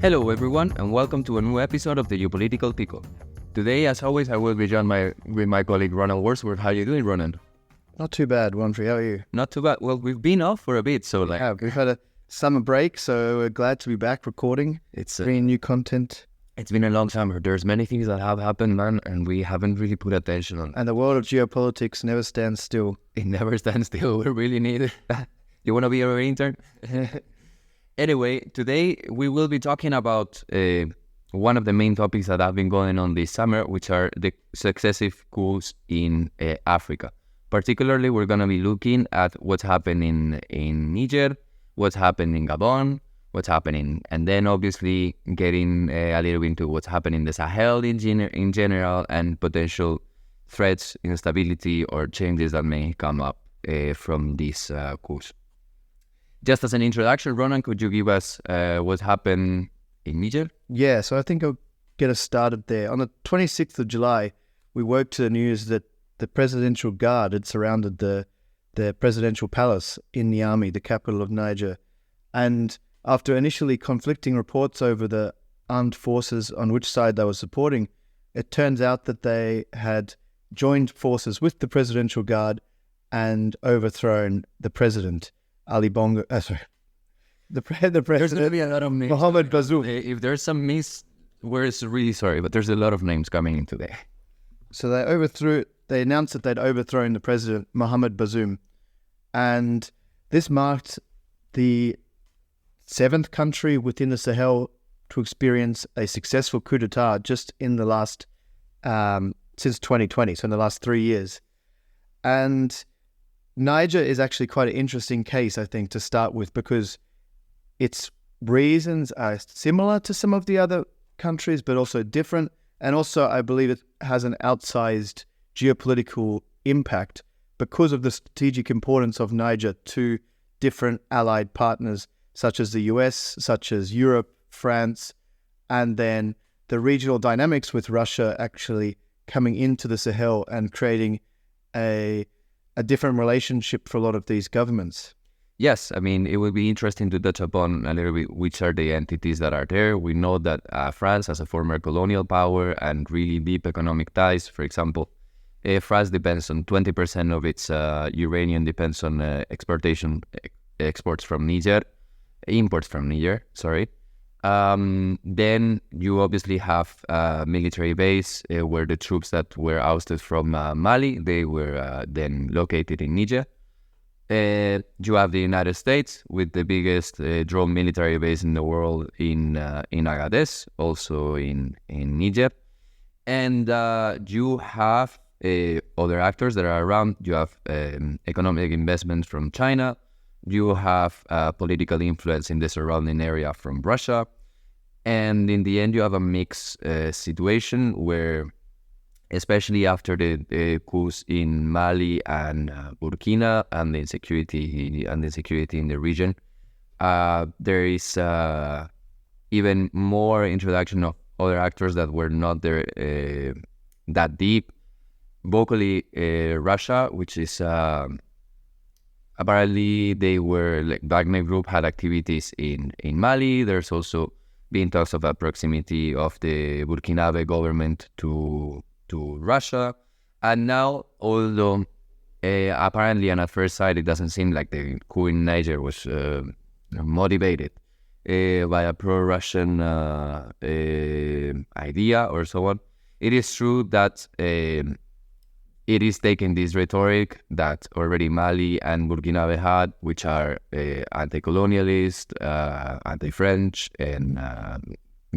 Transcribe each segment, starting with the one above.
Hello everyone, and welcome to a new episode of the Geopolitical Pickle. Today, as always, I will be joined with my colleague Ronald Wordsworth. How are you doing, Ronald? Not too bad, Humphrey. How are you? Not too bad. Well, we've been off for a bit, so We've had a summer break, so we're glad to be back recording. It's bringing new content. It's been a long summer. There's many things that have happened, man, and we haven't really put attention on. And the world of geopolitics never stands still. It never stands still. We really need it. You want to be our intern? Anyway, today we will be talking about one of the main topics that have been going on this summer, which are the successive coups in Africa. Particularly, we're going to be looking at what's happening in Niger, what's happening in Gabon, what's happening, and then obviously getting a little bit into what's happening in the Sahel in general, and potential threats, instability, or changes that may come up from these coups. Just as an introduction, Ronan, could you give us what happened in Niger? Yeah, so I think I'll get us started there. On the 26th of July, we woke to the news that the presidential guard had surrounded the presidential palace in Niamey, the capital of Niger. And after initially conflicting reports over the armed forces on which side they were supporting, it turns out that they had joined forces with the presidential guard and overthrown the president. Ali Bongo, the president, There's going to be a lot of names. Mohamed Bazoum. If there's some miss, we're really sorry, but there's a lot of names coming in today. So they announced that they'd overthrown the president, Mohamed Bazoum. And this marked the 7th country within the Sahel to experience a successful coup d'etat just in the last, since 2020, so in the last 3 years. And Niger is actually quite an interesting case, I think, to start with, because its reasons are similar to some of the other countries, but also different. And also, I believe it has an outsized geopolitical impact because of the strategic importance of Niger to different allied partners, such as the US, such as Europe, France, and then the regional dynamics with Russia actually coming into the Sahel and creating a different relationship for a lot of these governments. Yes, I mean, it would be interesting to touch upon a little bit which are the entities that are there. We know that France, as a former colonial power and really deep economic ties, for example, France depends on 20% of its uranium depends on exports from Niger, imports from Niger, sorry. Then you obviously have a military base where the troops that were ousted from Mali, they were then located in Niger. You have the United States with the biggest drone military base in the world in Agadez, also in Niger. And you have other actors that are around. You have economic investments from China. You have political influence in the surrounding area from Russia. And in the end, you have a mixed situation where, especially after the coups in Mali and Burkina and the insecurity in the region, there is even more introduction of other actors that were not there that deep. Vocally, Russia, which is apparently they were, like, Wagner Group had activities in Mali. There's also been talks of a proximity of the Burkinabe government to Russia. And now, although apparently and at first sight it doesn't seem like the coup in Niger was motivated by a pro-Russian idea or so on, it is true that it is taking this rhetoric that already Mali and Burkinabe had, which are anti-colonialist, anti-French, and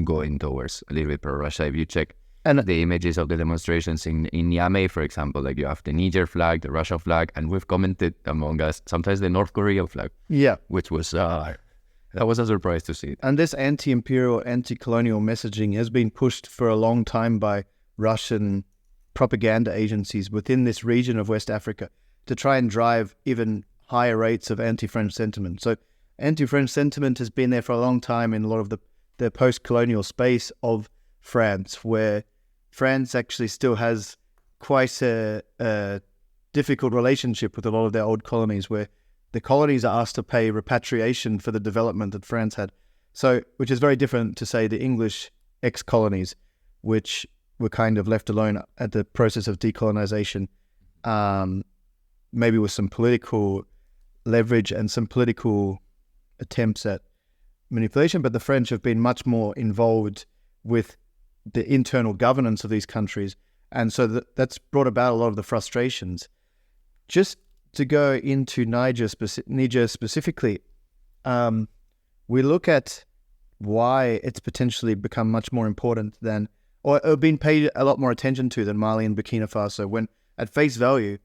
going towards a little bit pro-Russia. If you check the images of the demonstrations in Niamey, for example, like you have the Niger flag, the Russia flag, and we've commented among us sometimes the North Korean flag. Yeah, which was that was a surprise to see. And this anti-imperial, anti-colonial messaging has been pushed for a long time by Russian propaganda agencies within this region of West Africa to try and drive even higher rates of anti-French sentiment. So anti-French sentiment has been there for a long time in a lot of the post-colonial space of France, where France actually still has quite a difficult relationship with a lot of their old colonies, where the colonies are asked to pay repatriation for the development that France had. So, which is very different to, say, the English ex-colonies, which were kind of left alone at the process of decolonization, maybe with some political leverage and some political attempts at manipulation. But the French have been much more involved with the internal governance of these countries. And so that's brought about a lot of the frustrations. Just to go into Niger specifically, we look at why it's potentially become much more important than, or been paid a lot more attention to than Mali and Burkina Faso, when at face value,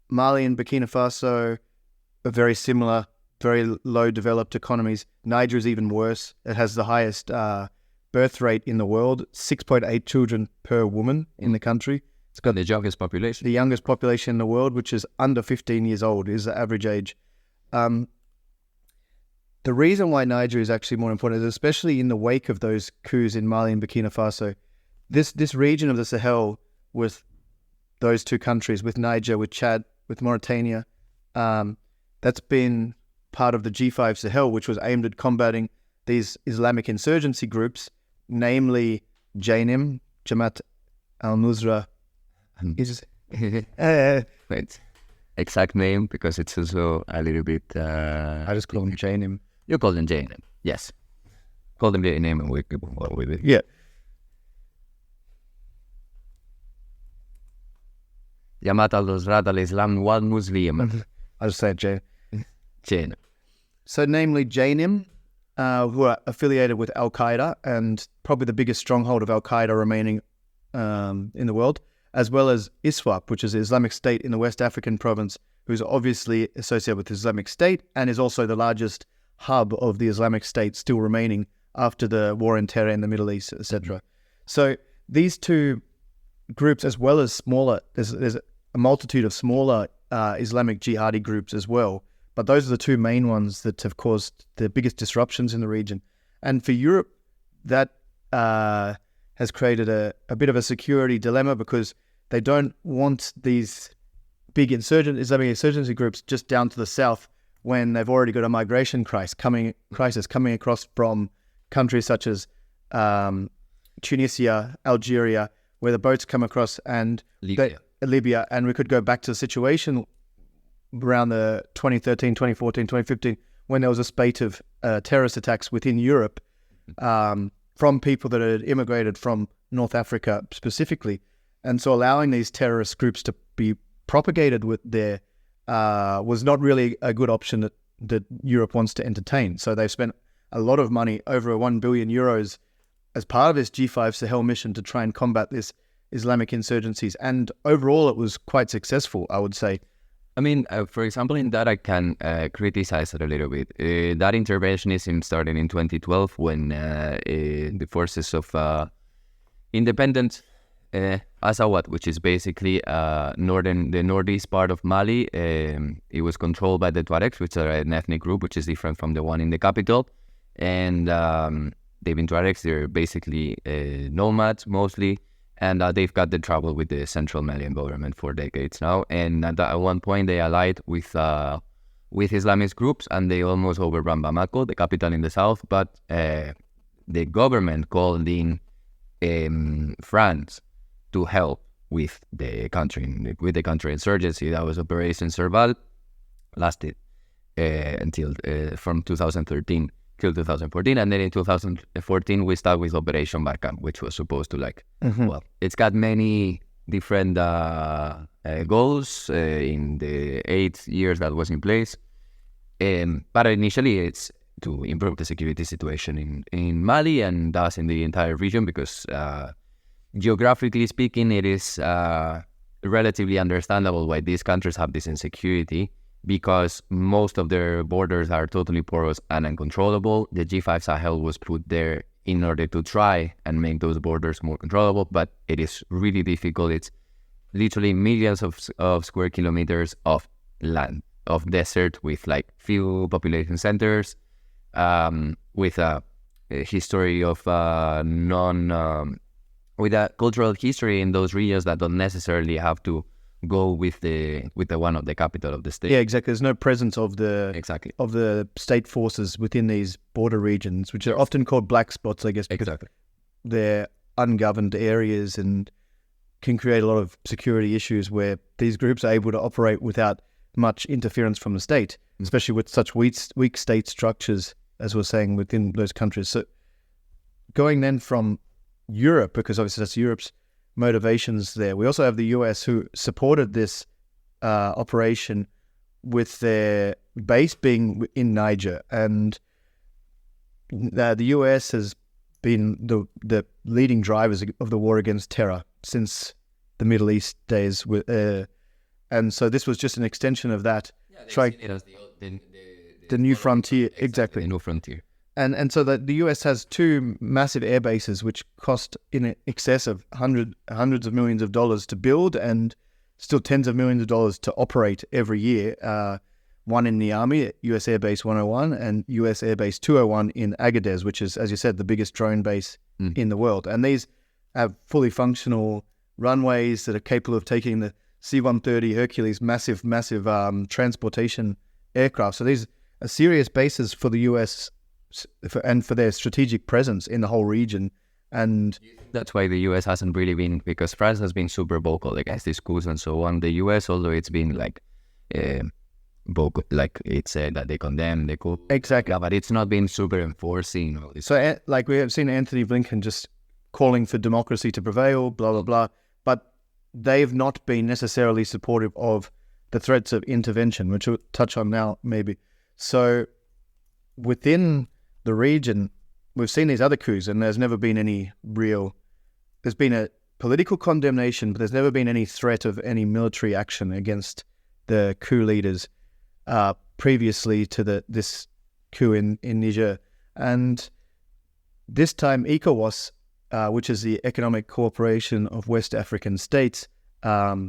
Mali and Burkina Faso are very similar, very low developed economies. Niger is even worse. It has the highest birth rate in the world, 6.8 children per woman in the country. It's got the youngest population. The youngest population in the world, which is under 15 years old, is the average age. The reason why Niger is actually more important is, especially in the wake of those coups in Mali and Burkina Faso, this region of the Sahel, with those two countries, with Niger, with Chad, with Mauritania, that's been part of the G5 Sahel, which was aimed at combating these Islamic insurgency groups, namely JNIM, Jamaat al-Nusra. Wait, exact name, because it's also a little bit... I just call them JNIM. You call them JNIM, yes. Call them JNIM and we keep on with it. Yeah. Jamaat al-Nusrat al-Islam wal Muslim. I just say JNIM. So namely JNIM, who are affiliated with Al-Qaeda, and probably the biggest stronghold of Al-Qaeda remaining in the world, as well as ISWAP, which is the Islamic State in the West African province, who's obviously associated with the Islamic State and is also the largest hub of the Islamic State still remaining after the war in terror in the Middle East, etc. So these two groups, as well as smaller, there's a multitude of smaller Islamic jihadi groups as well, but those are the two main ones that have caused the biggest disruptions in the region. And for Europe, that has created a bit of a security dilemma, because they don't want these big Islamic insurgency groups just down to the south, when they've already got a migration crisis coming across from countries such as Tunisia, Algeria, where the boats come across, and Libya, and we could go back to the situation around the 2013, 2014, 2015, when there was a spate of terrorist attacks within Europe from people that had immigrated from North Africa specifically. And so allowing these terrorist groups to be propagated with there was not really a good option that Europe wants to entertain. So they've spent a lot of money, over 1 billion euros, as part of this G5 Sahel mission to try and combat this Islamic insurgencies. And overall, it was quite successful, I would say. I mean, for example, in that I can criticize it a little bit. That interventionism started in 2012 when the forces of independent Azawad, which is basically the northeast part of Mali, it was controlled by the Tuaregs, which are an ethnic group which is different from the one in the capital. And they've been Tuaregs, they're basically nomads mostly. And they've got the trouble with the central Malian government for decades now. And at one point, they allied with Islamist groups, and they almost overran Bamako, the capital in the south. But the government called in France to help with the counterinsurgency. That was Operation Serval, lasted until from 2013 till 2014, and then in 2014 we started with Operation Barkhane, which was supposed to well, it's got many different goals in the 8 years that was in place, but initially it's to improve the security situation in Mali and thus in the entire region, because geographically speaking, it is relatively understandable why these countries have this insecurity, because most of their borders are totally porous and uncontrollable. The G5 Sahel was put there in order to try and make those borders more controllable, but it is really difficult. It's literally millions of square kilometers of land, of desert, with like few population centers, with a history of with a cultural history in those regions that don't necessarily have to go with the one of the capital of the state. Yeah, exactly. There's no presence of the Exactly. of the state forces within these border regions, which are often called black spots, I guess, because Exactly. they're ungoverned areas and can create a lot of security issues where these groups are able to operate without much interference from the state, especially with such weak state structures, as we're saying, within those countries. So going then from Europe, because obviously that's Europe's motivations there, we also have the US who supported this operation with their base being in Niger. And the US has been the leading drivers of the war against terror since the Middle East days. And so this was just an extension of that. Seen it as the new frontier, exactly. The new frontier. And so the US has two massive air bases which cost in excess of hundreds of millions of dollars to build and still tens of millions of dollars to operate every year. One in Niamey, US Air Base 101, and US Air Base 201 in Agadez, which is, as you said, the biggest drone base in the world. And these have fully functional runways that are capable of taking the C-130 Hercules, massive transportation aircraft. So these are serious bases for the US and for their strategic presence in the whole region. And that's why the US hasn't really been, because France has been super vocal against these coups and so on. The US, although it's been like vocal, like it said that they condemn the coup. Exactly. Yeah, but it's not been super enforcing all this. So like we have seen Anthony Blinken just calling for democracy to prevail, blah, blah, blah. But they've not been necessarily supportive of the threats of intervention, which we'll touch on now maybe. So within the region, we've seen these other coups, and there's never been any there's been a political condemnation, but there's never been any threat of any military action against the coup leaders previously to this coup in Niger. And this time ECOWAS, which is the Economic Cooperation of West African States,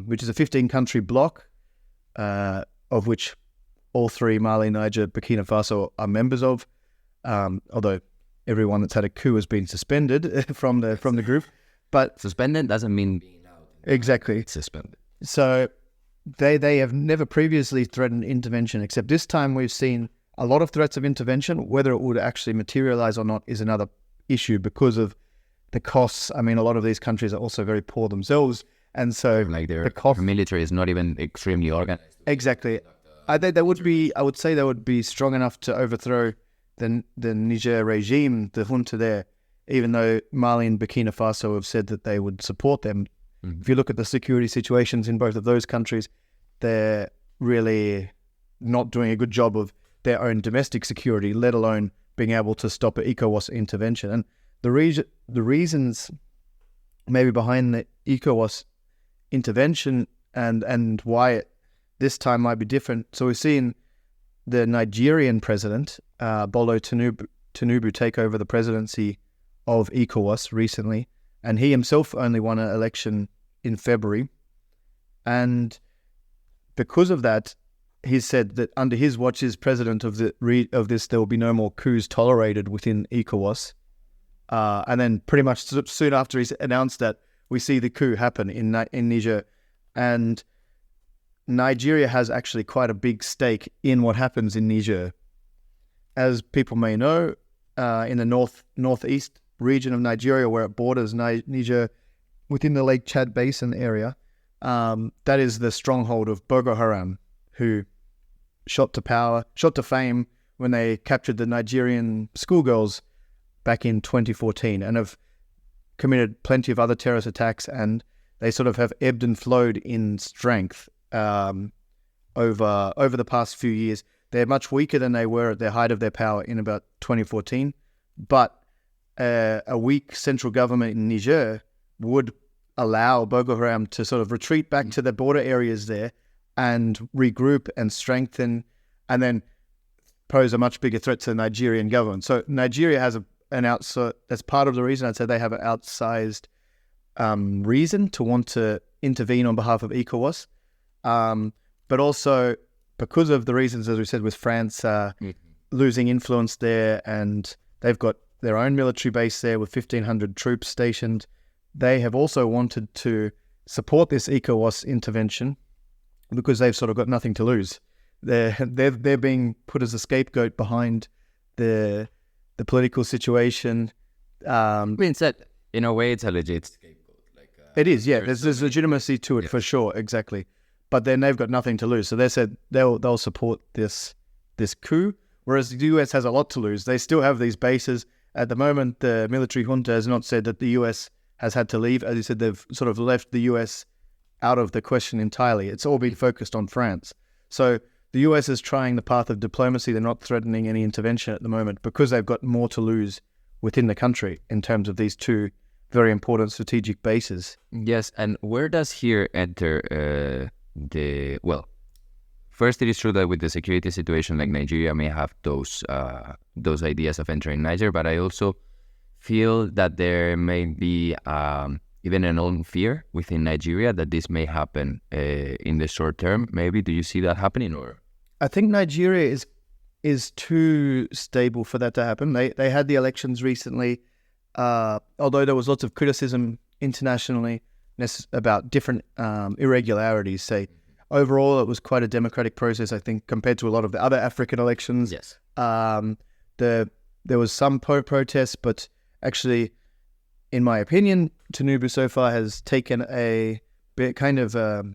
which is a 15-country bloc, of which all three, Mali, Niger, Burkina Faso, are members of, although everyone that's had a coup has been suspended from the group. But suspended doesn't mean being out. Exactly. It's suspended. So they have never previously threatened intervention, except this time we've seen a lot of threats of intervention. Whether it would actually materialize or not is another issue because of the costs. I mean, a lot of these countries are also very poor themselves, and so like their military is not even extremely organized. Exactly. I think I would say they would be strong enough to overthrow the Niger regime, the junta there, even though Mali and Burkina Faso have said that they would support them. Mm-hmm. If you look at the security situations in both of those countries, they're really not doing a good job of their own domestic security, let alone being able to stop an ECOWAS intervention. And the reasons maybe behind the ECOWAS intervention and why it this time might be different. So we've seen the Nigerian president, Bolo Tinubu, take over the presidency of ECOWAS recently, and he himself only won an election in February. And because of that, he said that under his watch as president of this, there will be no more coups tolerated within ECOWAS. And then pretty much soon after he's announced that, we see the coup happen in Niger. And Nigeria has actually quite a big stake in what happens in Niger. As people may know, in the northeast region of Nigeria, where it borders Niger within the Lake Chad Basin area, that is the stronghold of Boko Haram, who shot to fame when they captured the Nigerian schoolgirls back in 2014 and have committed plenty of other terrorist attacks, and they sort of have ebbed and flowed in strength over the past few years. They're much weaker than they were at the height of their power in about 2014, but a weak central government in Niger would allow Boko Haram to sort of retreat back to the border areas there and regroup and strengthen, and then pose a much bigger threat to the Nigerian government. So Nigeria has that's part of the reason I'd say they have an outsized reason to want to intervene on behalf of ECOWAS. But also because of the reasons, as we said, with France losing influence there, and they've got their own military base there with 1,500 troops stationed, they have also wanted to support this ECOWAS intervention because they've sort of got nothing to lose. They're being put as a scapegoat behind the political situation. I mean, it's in a way, it's a legit scapegoat. Like it is, yeah. There's legitimacy to it for sure, exactly. But then they've got nothing to lose, so they said they'll support this coup. Whereas the US has a lot to lose. They still have these bases at the moment. The military junta has not said that the US has had to leave. As you said, they've sort of left the US out of the question entirely. It's all been focused on France. So the US is trying the path of diplomacy. They're not threatening any intervention at the moment because they've got more to lose within the country in terms of these two very important strategic bases. Yes, and where does here enter first, it is true that with the security situation, like Nigeria may have those ideas of entering Niger, but I also feel that there may be even an own fear within Nigeria that this may happen in the short term. Maybe do you see that happening? Or I think Nigeria is too stable for that to happen. They had the elections recently, although there was lots of criticism internationally about different irregularities. Say, overall, it was quite a democratic process, I think, compared to a lot of the other African elections. Yes. There was some protests, but actually, in my opinion, Tinubu so far has taken a bit kind of an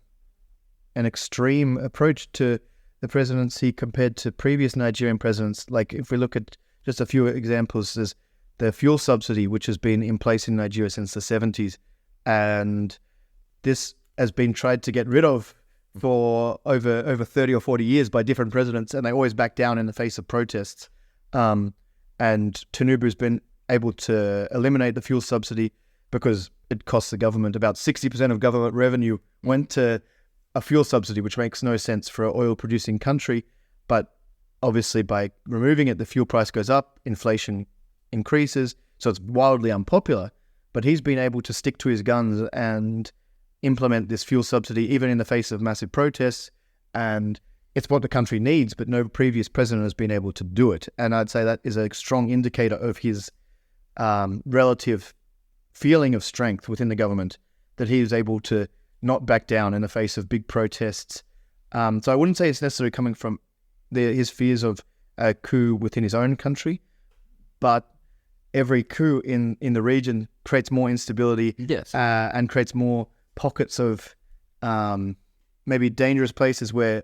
extreme approach to the presidency compared to previous Nigerian presidents. Like, if we look at just a few examples, there's the fuel subsidy, which has been in place in Nigeria since the 70s, and this has been tried to get rid of for over 30 or 40 years by different presidents, and they always back down in the face of protests. And Tinubu's been able to eliminate the fuel subsidy because it costs the government about 60% of government revenue went to a fuel subsidy, which makes no sense for an oil-producing country. But obviously, by removing it, the fuel price goes up, inflation increases, so it's wildly unpopular. But he's been able to stick to his guns and implement this fuel subsidy, even in the face of massive protests. And it's what the country needs, but no previous president has been able to do it. And I'd say that is a strong indicator of his relative feeling of strength within the government, that he is able to not back down in the face of big protests. So I wouldn't say it's necessarily coming from his fears of a coup within his own country, but every coup in the region creates more instability. Yes. And creates more pockets of maybe dangerous places where,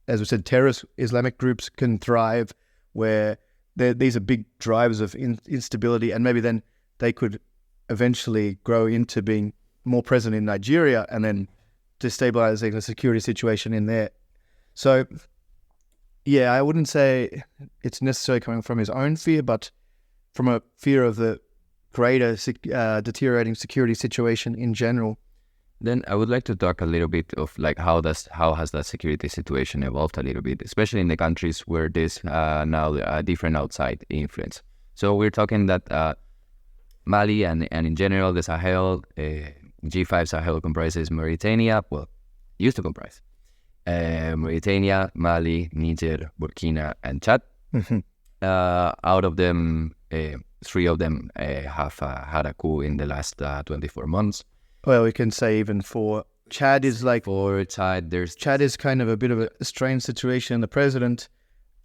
as we said, terrorist Islamic groups can thrive, where these are big drivers of instability, and maybe then they could eventually grow into being more present in Nigeria and then destabilizing the security situation in there. So, yeah, I wouldn't say it's necessarily coming from his own fear, but from a fear of the greater deteriorating security situation in general. Then I would like to talk a little bit of like how has that security situation evolved a little bit, especially in the countries where there's now a different outside influence. So we're talking that Mali and in general the Sahel, G5 Sahel comprises Mauritania, used to comprise Mauritania, Mali, Niger, Burkina, and Chad. Mm-hmm. Out of them, 3 of them have had a coup in the last 24 months. Well, we can say even for Chad is like... For Chad, Chad is kind of a bit of a strange situation. The president,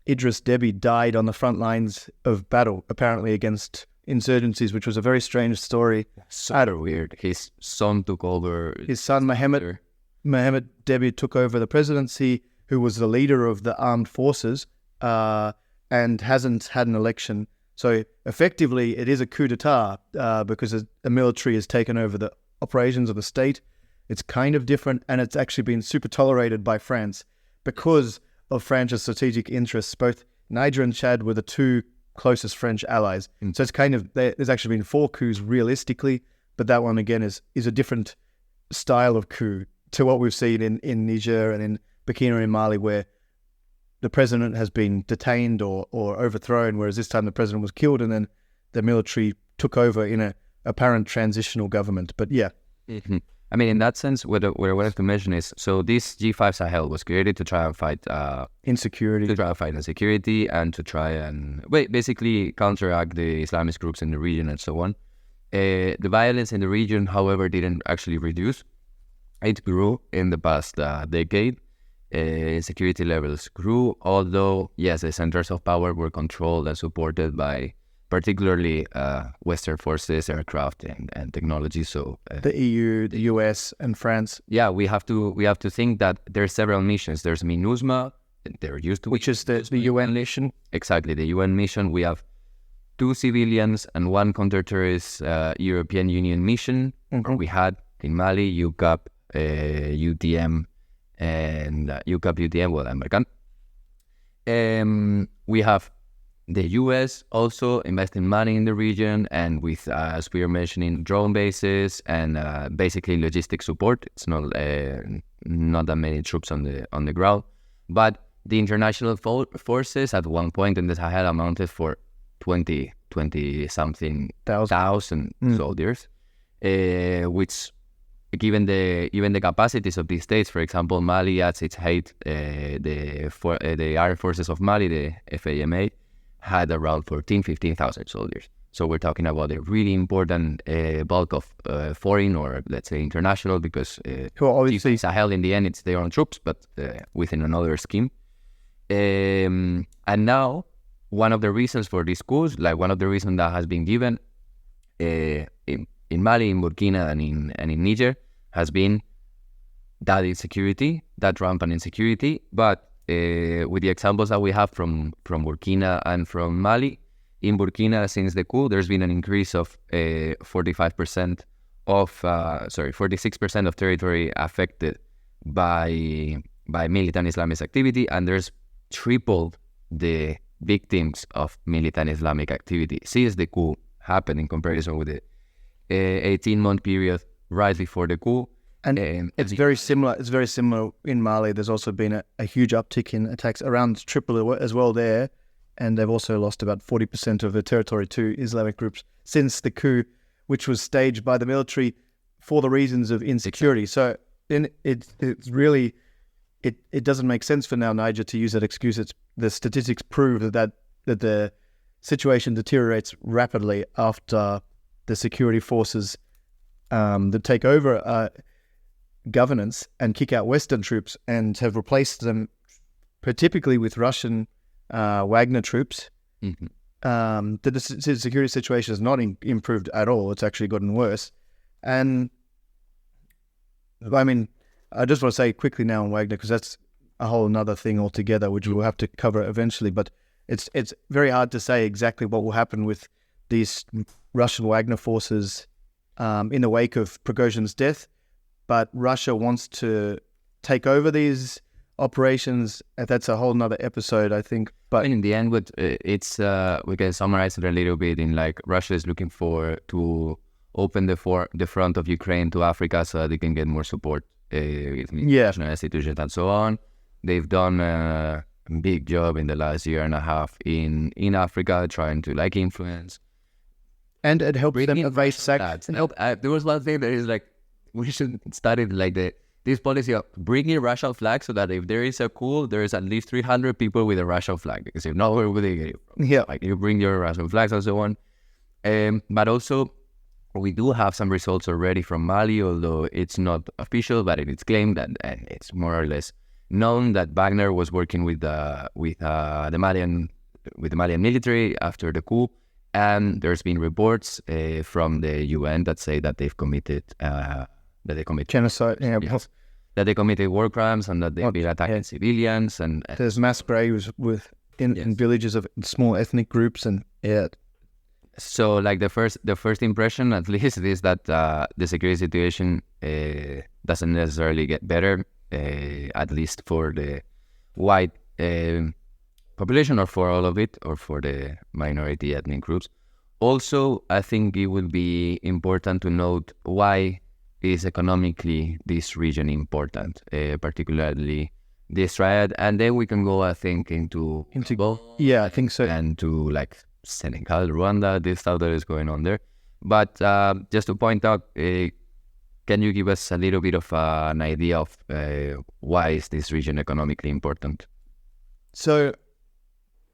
Idris Deby, died on the front lines of battle, apparently against insurgencies, which was a very strange story. Super weird. His son took over. His son, Mohammed Deby, took over the presidency, who was the leader of the armed forces, and hasn't had an election. So effectively, it is a coup d'etat because the military has taken over the operations of the state. It's kind of different, and it's actually been super tolerated by France because of France's strategic interests. Both Niger and Chad were the 2 closest French allies. So it's kind of, there's actually been 4 coups realistically, but that one again is a different style of coup to what we've seen in Niger and in Burkina and Mali, where the president has been detained or overthrown, whereas this time the president was killed and then the military took over in a apparent transitional government. But yeah. Mm-hmm. I mean, in that sense, what I wanted to mention is, so this G5 Sahel was created to try and fight insecurity. To try and fight insecurity and to try and basically counteract the Islamist groups in the region and so on. The violence in the region, however, didn't actually reduce. It grew in the past decade. Security levels grew, although, yes, the centers of power were controlled and supported by particularly Western forces, aircraft, and technology. So the EU, the US, and France. Yeah, we have to think that there are several missions. There's MINUSMA, there used to be, which is the UN mission. Exactly, the UN mission. We have 2 civilians and 1 counter-terrorist European Union mission. We had in Mali, UCAP, UTM, and UCAP, UTM, well, and Barkan. We have the US also investing money in the region, and with, as we were mentioning, drone bases and basically logistic support. It's not that many troops on the ground, but the international forces at one point in the Sahel amounted for 20 something thousand soldiers, which, given the capacities of these states, for example, Mali at its height, the armed forces of Mali, the FAMA, had around 15,000 soldiers. So we're talking about a really important bulk of foreign, or let's say international, because obviously Sahel in the end it's their own troops, but within another scheme. And now one of the reasons for these coups, like one of the reasons that has been given in Mali, in Burkina, and in Niger, has been that insecurity, that rampant insecurity. But with the examples that we have from Burkina and from Mali, in Burkina, since the coup, there's been an increase of 46% of territory affected by militant Islamist activity, and there's tripled the victims of militant Islamic activity since the coup happened in comparison with the 18-month period right before the coup. And it's very similar. It's very similar in Mali. There's also been a huge uptick in attacks around Tripoli as well there, and they've also lost about 40% of their territory to Islamic groups since the coup, which was staged by the military for the reasons of insecurity. So it's really it doesn't make sense for now Niger to use that excuse. The statistics prove that the situation deteriorates rapidly after the security forces that take over governance and kick out Western troops and have replaced them, typically with Russian Wagner troops. The security situation has not improved at all. It's actually gotten worse. And I mean, I just want to say quickly now on Wagner, because that's a whole another thing altogether, which we'll have to cover eventually. But it's very hard to say exactly what will happen with these Russian Wagner forces in the wake of Prigozhin's death. But Russia wants to take over these operations. That's a whole nother episode, I think. But in the end, it's we can summarize it a little bit in like Russia is looking to open the front of Ukraine to Africa so that they can get more support with international institutions and so on. They've done a big job in the last year and a half in Africa, trying to like influence. And it helps them evade sanctions. There was one thing that is like, we should study like this policy of bringing Russian flags, so that if there is a coup, there is at least 300 people with a Russian flag. Because if not, where would they get it from? Yeah. Like you bring your Russian flags and so on. But also, we do have some results already from Mali, although it's not official, but it's claimed and it's more or less known that Wagner was working with the Malian military after the coup. And there's been reports from the UN that say that they've committed genocide. Yes, that they committed war crimes and that they've been attacking civilians. And there's mass graves in villages of small ethnic groups, and So, like the first impression, at least, is that the security situation doesn't necessarily get better, at least for the white population, or for all of it, or for the minority ethnic groups. Also, I think it would be important to note why is economically this region important, particularly this triad, and then we can go, I think, into yeah, I think so, and to like Senegal, Rwanda, this stuff that is going on there. But just to point out, can you give us a little bit of an idea of why is this region economically important? So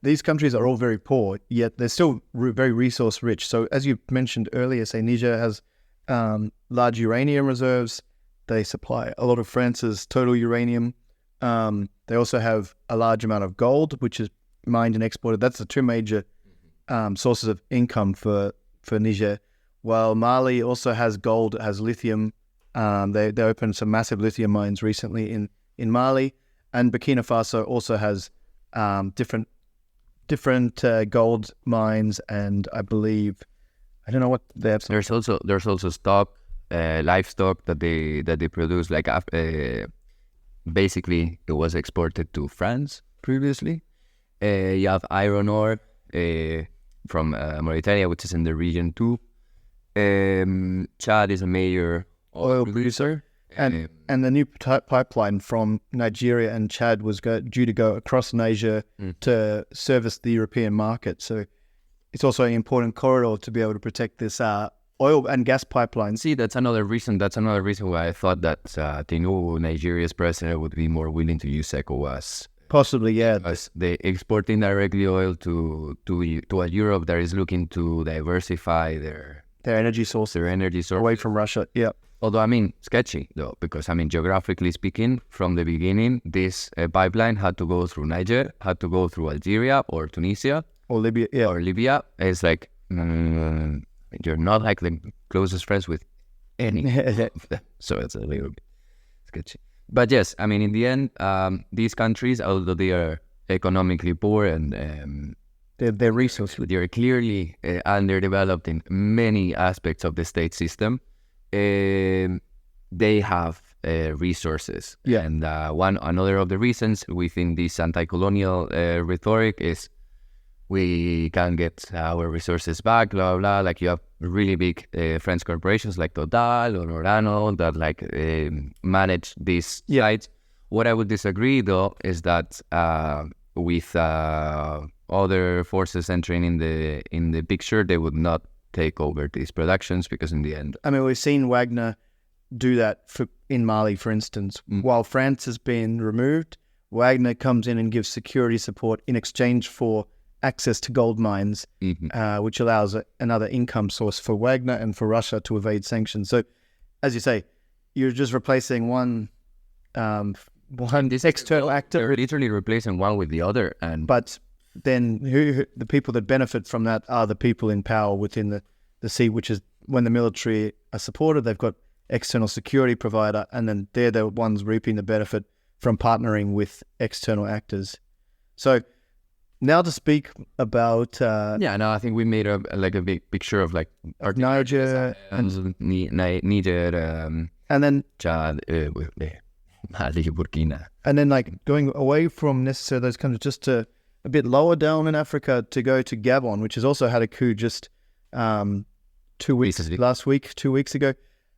these countries are all very poor, yet they're still very resource rich. So as you mentioned earlier, say Niger has large uranium reserves. They supply a lot of France's total uranium. They also have a large amount of gold, which is mined and exported. That's the two major sources of income for Niger. While Mali also has gold, it has lithium. They opened some massive lithium mines recently in Mali, and Burkina Faso also has different gold mines, and I believe, I don't know what they have. There's also stock, livestock that they produce. Like basically, it was exported to France previously. You have iron ore from Mauritania, which is in the region too. Chad is a major oil producer, and the new pipeline from Nigeria and Chad was due to go across Niger to service the European market. So it's also an important corridor to be able to protect this oil and gas pipeline. See, that's another reason why I thought that the new Nigeria's president would be more willing to use ECOWAS. Possibly, yeah. Because they export indirectly oil to a Europe that is looking to diversify their energy source away from Russia. Yeah. Although, I mean, sketchy though, because I mean, geographically speaking, from the beginning, this pipeline had to go through Niger, had to go through Algeria or Tunisia or Libya. Yeah. Or Libya. It's like you're not like the closest friends with any of them, so it's a little bit sketchy. But yes, I mean, in the end, these countries, although they are economically poor and they're resources, they're clearly underdeveloped in many aspects of the state system. They have resources. Yeah. And another of the reasons within this anti-colonial rhetoric is we can get our resources back, blah, blah, blah. Like you have really big French corporations like Total or Orano that like manage these sites. What I would disagree though is that with other forces entering in the picture, they would not take over these productions, because in the end, I mean, we've seen Wagner do that in Mali, for instance. While France has been removed, Wagner comes in and gives security support in exchange for access to gold mines, which allows another income source for Wagner and for Russia to evade sanctions. So, as you say, you're just replacing one external actor. They're literally replacing one with the other, but then the people that benefit from that are the people in power within the sea, which is when the military are supported, they've got external security provider, and then they're the ones reaping the benefit from partnering with external actors. So now to speak about... I think we made a big picture of like Niger and Niger, and then Chad, Mali, Burkina. And then like going away from necessarily those countries just to a bit lower down in Africa to go to Gabon, which has also had a coup just 2 weeks ago.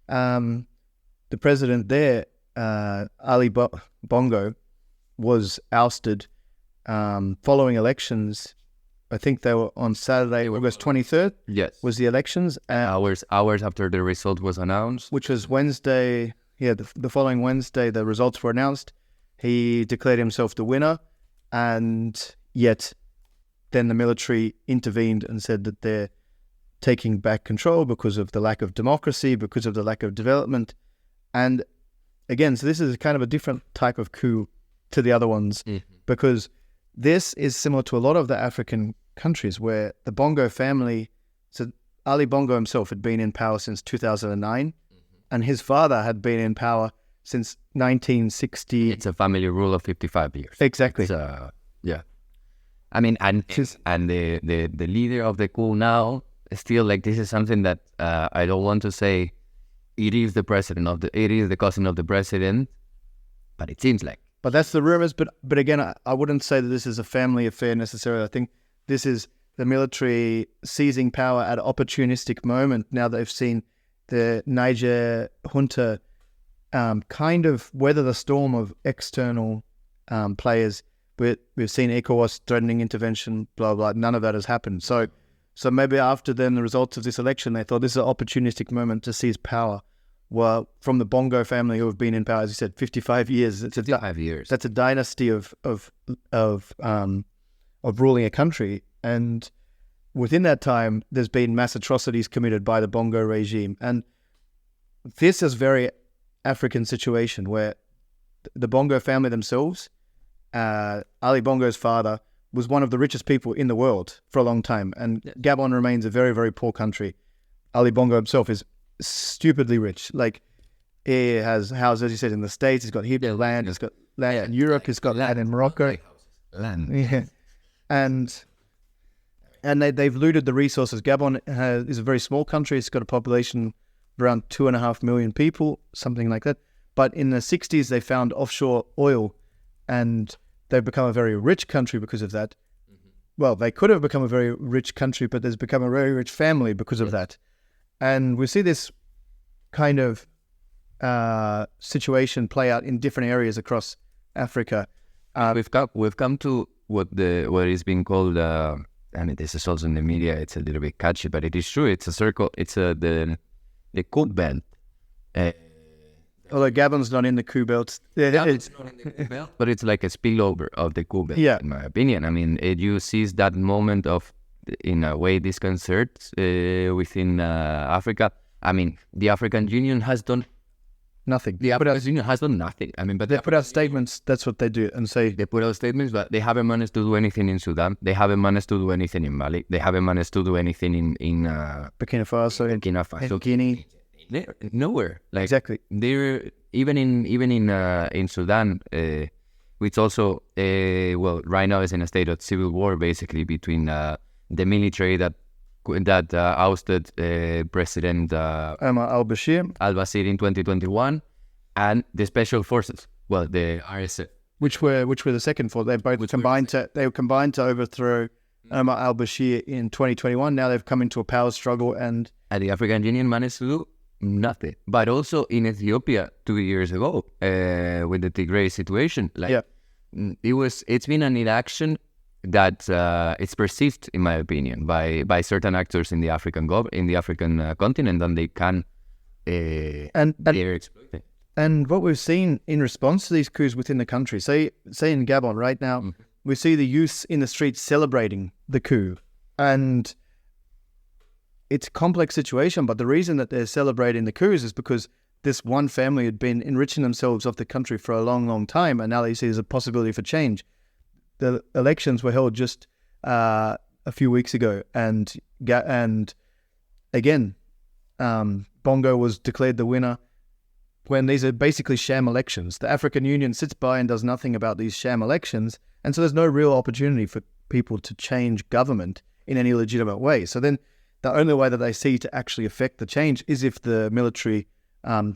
The president there, Ali Bongo, was ousted following elections. I think they were on Saturday, August 23rd. Yes, was the elections. Hours after the result was announced, which was Wednesday. Yeah, the following Wednesday, the results were announced. He declared himself the winner, and yet then the military intervened and said that they're taking back control because of the lack of democracy, because of the lack of development. And again, so this is kind of a different type of coup to the other ones, because this is similar to a lot of the African countries where the Bongo family, so Ali Bongo himself had been in power since 2009, and his father had been in power since 1960. It's a family rule of 55 years. Exactly. Yeah. I mean, and the leader of the coup now, still, like, this is something that I don't want to say it is the cousin of the president, but it seems like. But that's the rumors. But again, I wouldn't say that this is a family affair necessarily. I think this is the military seizing power at an opportunistic moment. Now they've seen the Niger junta kind of weather the storm of external players. We've seen ECOWAS threatening intervention, blah, blah. None of that has happened. So maybe after then the results of this election, they thought this is an opportunistic moment to seize power. Well, from the Bongo family who have been in power, as you said, 55 years. It's 55 years. That's a dynasty of ruling a country. And within that time, there's been mass atrocities committed by the Bongo regime. And this is a very African situation where the Bongo family themselves, Ali Bongo's father was one of the richest people in the world for a long time. And Gabon remains a very, very poor country. Ali Bongo himself is stupidly rich. Like, he has houses, as you said, in the States. He's got heaps of land. He's got land in Europe. He's got land in Morocco. Land. Yeah. And they've looted the resources. Gabon is a very small country. It's got a population of around 2.5 million people, something like that. But in the 60s, they found offshore oil, and they've become a very rich country because of that. Well, they could have become a very rich country, but there's become a very rich family because of that. And we see this kind of situation play out in different areas across Africa. We've come to what is being called. I mean, this is also in the media. It's a little bit catchy, but it is true. It's a circle. It's the Coup Belt. Although Gabon's not in the Coup Belt. It's not in the Coup Belt, but it's like a spillover of the Coup Belt, in my opinion. I mean, you seize that moment of, in a way, disconcert within Africa. I mean, the African Union has done nothing. The African Union has done nothing. I mean, but they put out statements. That's what they do, and say they put out statements, but they haven't managed to do anything in Sudan. They haven't managed to do anything in Mali. They haven't managed to do anything in Burkina Faso, Guinea. They're nowhere. Like, exactly. They're even in Sudan, which also right now is in a state of civil war, basically, between the military that ousted President Omar al-Bashir in 2021, and the special forces. Well, the RSF, which were the second force. They both combined to overthrow Omar al-Bashir in 2021. Now they've come into a power struggle, and the African Union managed to do nothing. But also in Ethiopia 2 years ago, with the Tigray situation, it's been an inaction that it's perceived, in my opinion, by certain actors in the African continent, and they can they're exploiting. And what we've seen in response to these coups within the country, say in Gabon right now, we see the youth in the streets celebrating the coup, and it's a complex situation, but the reason that they're celebrating the coups is because this one family had been enriching themselves off the country for a long, long time, and now they see there's a possibility for change. The elections were held just a few weeks ago, and again, Bongo was declared the winner, when these are basically sham elections. The African Union sits by and does nothing about these sham elections, and so there's no real opportunity for people to change government in any legitimate way. So then the only way that they see to actually affect the change is if the military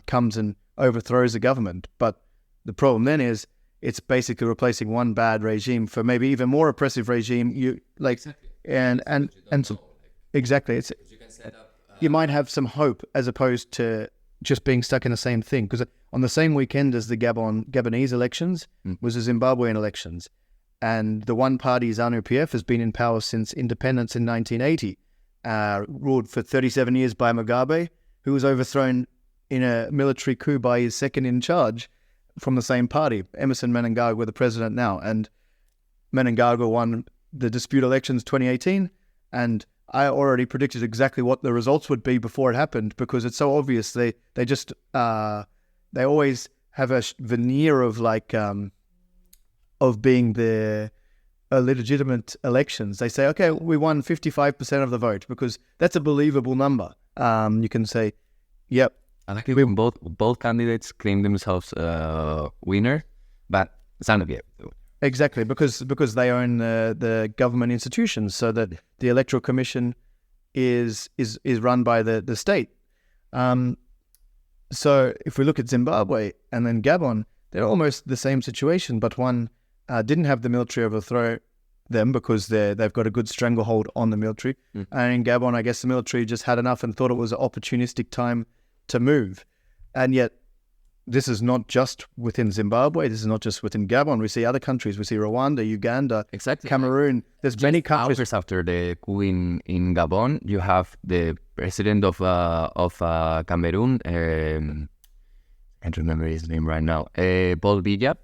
comes and overthrows the government. But the problem then is it's basically replacing one bad regime for maybe even more oppressive regime. Exactly. It's you might have some hope as opposed to just being stuck in the same thing. Because on the same weekend as the Gabonese elections was the Zimbabwean elections, and the one party ZANU-PF has been in power since independence in 1980. Ruled for 37 years by Mugabe, who was overthrown in a military coup by his second in charge from the same party, Emerson Mnangagwa, the president now. And Mnangagwa won the dispute elections 2018, and I already predicted exactly what the results would be before it happened, because it's so obvious. They they always have a veneer of of being legitimate elections. They say, okay, we won 55% of the vote, because that's a believable number. You can say, yep. And actually, both candidates claim themselves winner, but ZANU-PF. Exactly, because they own the government institutions, so that the electoral commission is run by the state. So if we look at Zimbabwe and then Gabon, they're almost the same situation, but one didn't have the military overthrow them because they've got a good stranglehold on the military. And in Gabon, I guess the military just had enough and thought it was an opportunistic time to move. And yet, this is not just within Zimbabwe. This is not just within Gabon. We see other countries. We see Rwanda, Uganda, Cameroon. There's just many countries. Hours after the coup in Gabon, you have the president of Cameroon. I can't remember his name right now. Paul Biya,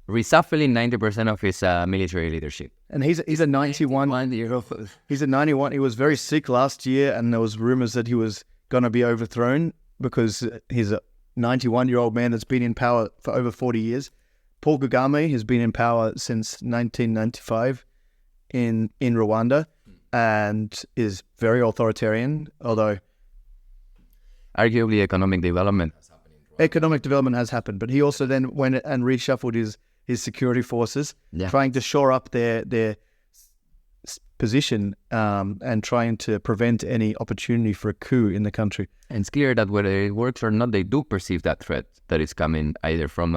reshuffling 90% of his military leadership. And he's a 91-year-old. He's a 91. He was very sick last year, and there was rumors that he was going to be overthrown because he's a 91-year-old man that's been in power for over 40 years. Paul Kagame has been in power since 1995 in Rwanda and is very authoritarian, although arguably economic development has happened. But he also then went and reshuffled his security forces, trying to shore up their position and trying to prevent any opportunity for a coup in the country. And it's clear that whether it works or not, they do perceive that threat that is coming either from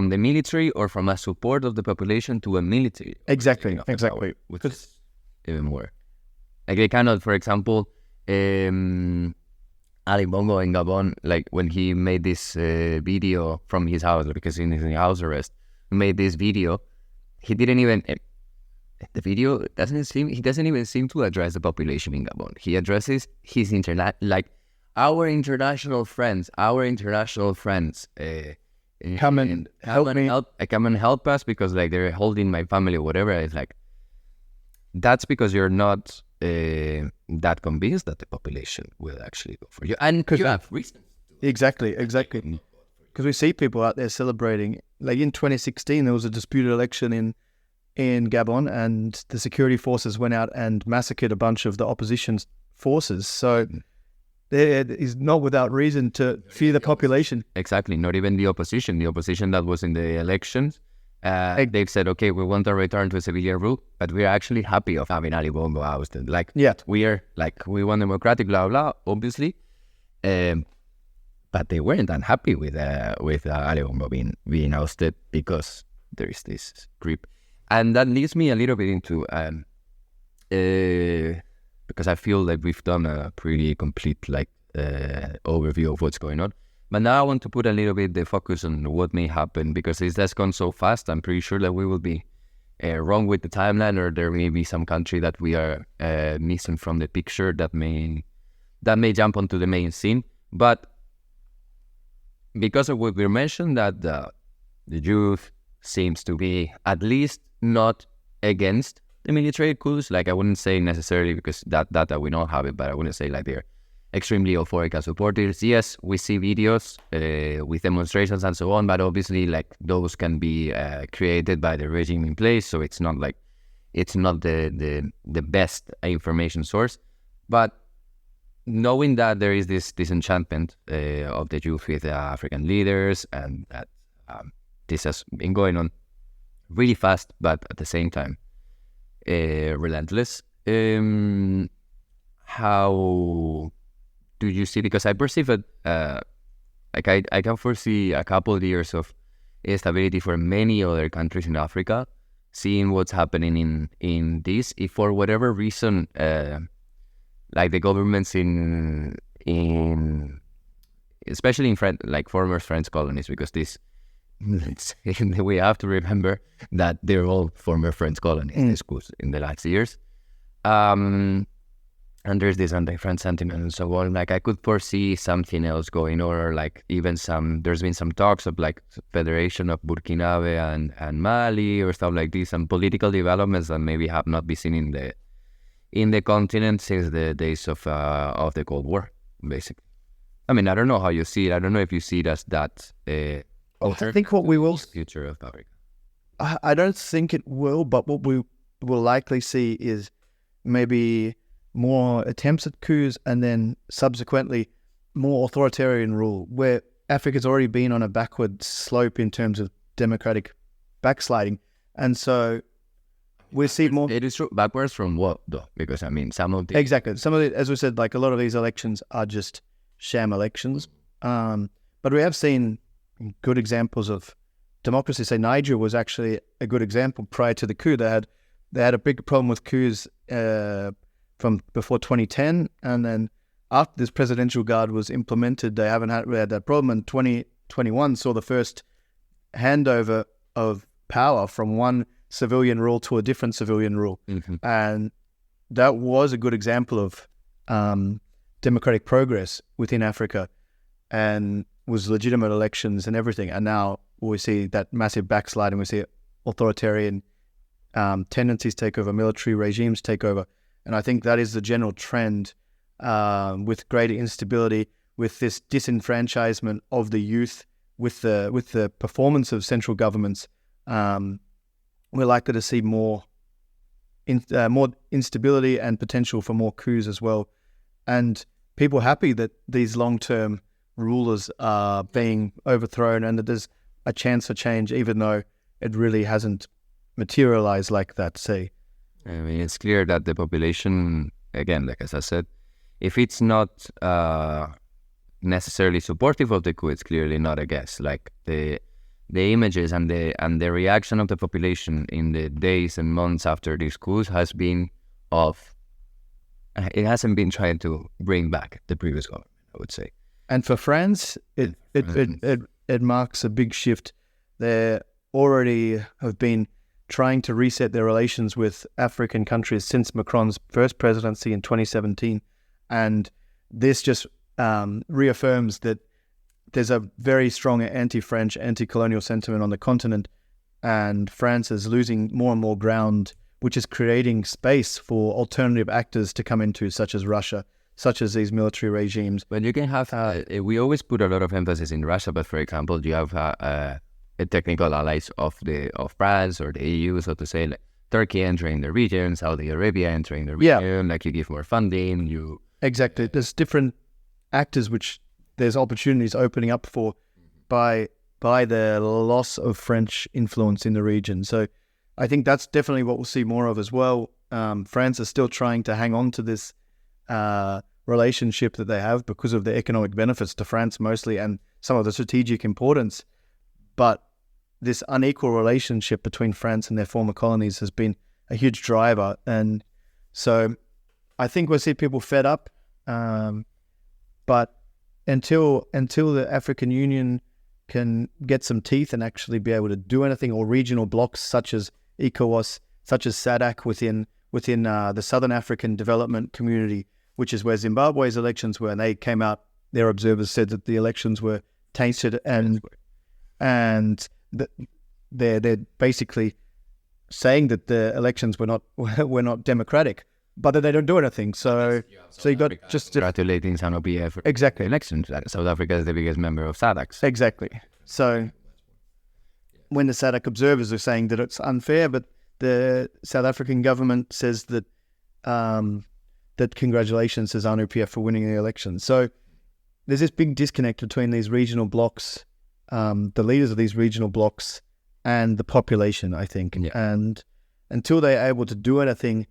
the military or from a support of the population to a military. Exactly. Which is even more. Like they cannot, for example, Ali Bongo in Gabon, like when he made this video from his house, because he's in house arrest, made this video, he didn't even... The video he doesn't even seem to address the population in Gabon. He addresses his our international friends. Come and help us because like they're holding my family or whatever. It's like, that's because you're not that convinced that the population will actually go for you. And you have reasons. Exactly. Because we see people out there celebrating. Like in 2016, there was a disputed election in Gabon, and the security forces went out and massacred a bunch of the opposition's forces. So there is not without reason to fear the population. Exactly, not even the opposition. The opposition that was in the elections, they've said, okay, we want to return to civilian rule, but we're actually happy of having Ali Bongo ousted. We want democratic, blah, blah, obviously. But they weren't unhappy with Ali Bongo being ousted because there is this creep. And that leads me a little bit into, because I feel like we've done a pretty complete overview of what's going on. But now I want to put a little bit the focus on what may happen, because it's just gone so fast. I'm pretty sure that we will be wrong with the timeline, or there may be some country that we are missing from the picture that may jump onto the main scene. But because of what we mentioned, that the youth seems to be at least not against the military coups. Like, I wouldn't say necessarily because that we don't have it, but I wouldn't say like they're extremely euphoric as supporters. Yes, we see videos with demonstrations and so on, but obviously like those can be created by the regime in place, so it's not the best information source. But knowing that there is this disenchantment of the youth with African leaders, and that this has been going on really fast, but at the same time relentless. How do you see? Because I perceive it like I can foresee a couple of years of instability for many other countries in Africa, seeing what's happening in this. If for whatever reason, like the governments in especially in former French colonies, because we have to remember that they're all former French colonies in the last years. And there's this anti-French sentiment and so on. Like, I could foresee something else going on, or like even there's been some talks of like Federation of Burkinabe and Mali or stuff like this, and political developments that maybe have not been seen in the continent since the days of the Cold War, basically. I mean, I don't know how you see it. I don't know if you see it as that. I think what we will future of Africa. I don't think it will, but what we will likely see is maybe more attempts at coups, and then subsequently more authoritarian rule, where Africa's already been on a backward slope in terms of democratic backsliding. And so we see more... It is true. Backwards from what, though? Because, I mean, some of the... Exactly. Some of the, as we said, like a lot of these elections are just sham elections. But we have seen good examples of democracy. Say Niger was actually a good example prior to the coup. They had a big problem with coups from before 2010, and then after this presidential guard was implemented, they haven't really had that problem. And 2021 saw the first handover of power from one civilian rule to a different civilian rule. Mm-hmm. And that was a good example of democratic progress within Africa, and was legitimate elections and everything. And now we see that massive backslide, and we see authoritarian tendencies take over, military regimes take over. And I think that is the general trend, with greater instability, with this disenfranchisement of the youth with the performance of central governments, we're likely to see more instability and potential for more coups as well. And people are happy that these long-term rulers are being overthrown and that there's a chance for change, even though it really hasn't materialized like that. See, I mean, it's clear that the population, again, like as I said, if it's not necessarily supportive of the coup, it's clearly not against. Like the images and the reaction of the population in the days and months after these coups has been of, it hasn't been trying to bring back the previous government, I would say. And for France, it marks a big shift. They already have been trying to reset their relations with African countries since Macron's first presidency in 2017. And this just reaffirms that there's a very strong anti-French, anti-colonial sentiment on the continent, and France is losing more and more ground, which is creating space for alternative actors to come into, such as Russia, such as these military regimes. But you can have, we always put a lot of emphasis in Russia, but for example, you have technical allies of France or the EU, so to say, like Turkey entering the region, Saudi Arabia entering the region, like you give more funding, Exactly. There's different actors which there's opportunities opening up for by the loss of French influence in the region. So I think that's definitely what we'll see more of as well. France is still trying to hang on to this relationship that they have because of the economic benefits to France mostly and some of the strategic importance. But this unequal relationship between France and their former colonies has been a huge driver. And so I think we'll see people fed up. But until the African Union can get some teeth and actually be able to do anything, or regional blocks such as ECOWAS, such as SADC within the Southern African Development Community, which is where Zimbabwe's elections were, and they came out, their observers said that the elections were tainted, and they're basically saying that the elections were not democratic, but that they don't do anything. So you got just congratulating ZANU-PF for exactly elections. South Africa is the biggest member of SADC. Exactly. So when the SADC observers are saying that it's unfair, but the South African government says that that congratulations to ZANU-PF for winning the election. So there's this big disconnect between these regional blocks, the leaders of these regional blocks, and the population, I think. Yeah. And until they're able to do anything,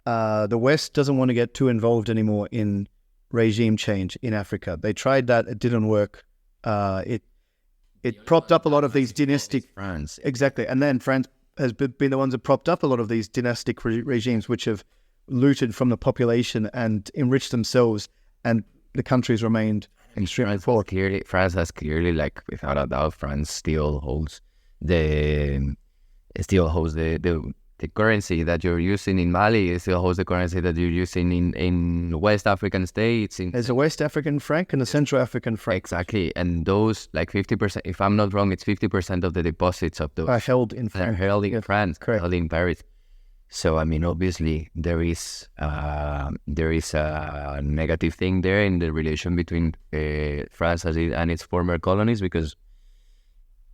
the West doesn't want to get too involved anymore in regime change in Africa. They tried that; it didn't work. It propped up a lot of these dynastic France, exactly, and then France has been the ones that propped up a lot of these dynastic regimes, which have looted from the population and enriched themselves, and the countries remained extremely poor. France has clearly, like without a doubt, France still holds the currency that you're using in Mali. It still holds the currency that you're using in West African states. There's a West African franc and a Central African franc. Exactly, and those, like 50%, if I'm not wrong, it's 50% of the deposits of those are held in France. France, correct. held in Paris. So I mean, obviously there is a negative thing there in the relation between France and its former colonies, because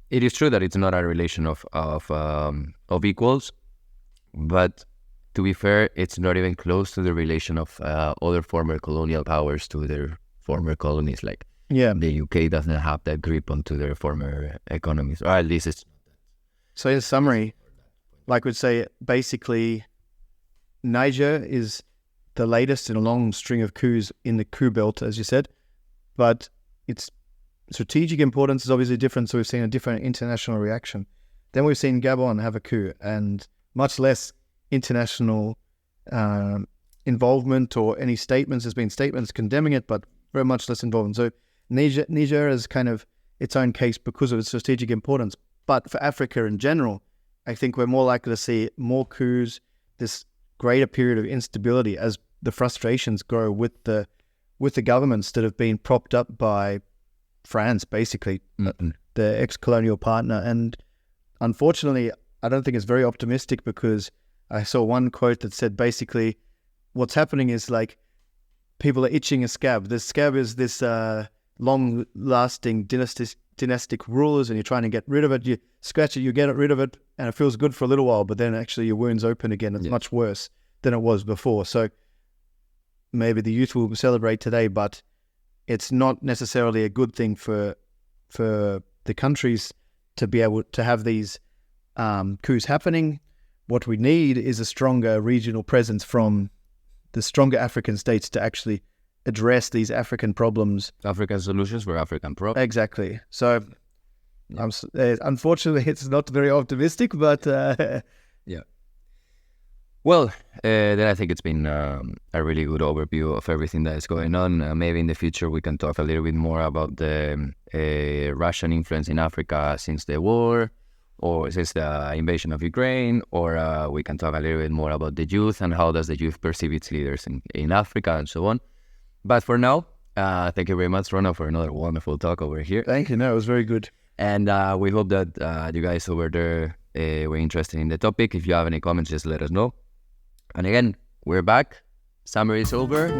it is true that it's not a relation of equals. But to be fair, it's not even close to the relation of other former colonial powers to their former colonies. Like the UK doesn't have that grip onto their former economies, or at least it's not that. So in summary, like we'd say, basically, Niger is the latest in a long string of coups in the Coup Belt, as you said, but its strategic importance is obviously different, so we've seen a different international reaction. Then we've seen Gabon have a coup, and much less international involvement or any statements. There's been statements condemning it, but very much less involvement. So Niger is kind of its own case because of its strategic importance. But for Africa in general, I think we're more likely to see more coups, this greater period of instability as the frustrations grow with the governments that have been propped up by France, basically, the ex-colonial partner. And unfortunately, I don't think it's very optimistic, because I saw one quote that said basically what's happening is like people are itching a scab. The scab is this long-lasting dynastic rulers and you're trying to get rid of it, you scratch it, you get rid of it, and it feels good for a little while, but then actually your wound's open again. It's much worse than it was before. So maybe the youth will celebrate today, but it's not necessarily a good thing for the countries to be able to have these coups happening. What we need is a stronger regional presence from the stronger African states to actually address these African problems. African solutions for African problems. Exactly. So, unfortunately, it's not very optimistic, but... yeah. Well, then I think it's been a really good overview of everything that is going on. Maybe in the future we can talk a little bit more about the Russian influence in Africa since the war, or since the invasion of Ukraine, or we can talk a little bit more about the youth and how does the youth perceive its leaders in Africa and so on. But for now, thank you very much, Rona, for another wonderful talk over here. Thank you. No, it was very good. And we hope that you guys over there were interested in the topic. If you have any comments, just let us know. And again, we're back. Summer is over.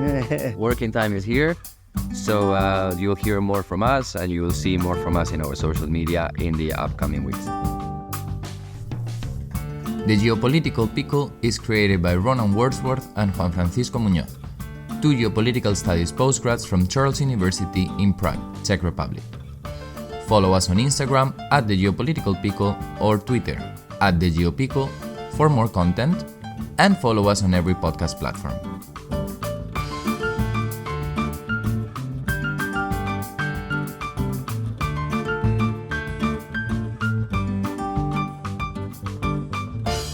Working time is here. So you'll hear more from us and you will see more from us in our social media in the upcoming weeks. The Geopolitical Pickle is created by Ronan Wordsworth and Juan Francisco Muñoz, two geopolitical studies postgrads from Charles University in Prague, Czech Republic. Follow us on Instagram @The Geopolitical Pickle or Twitter @The Geopickle for more content, and follow us on every podcast platform.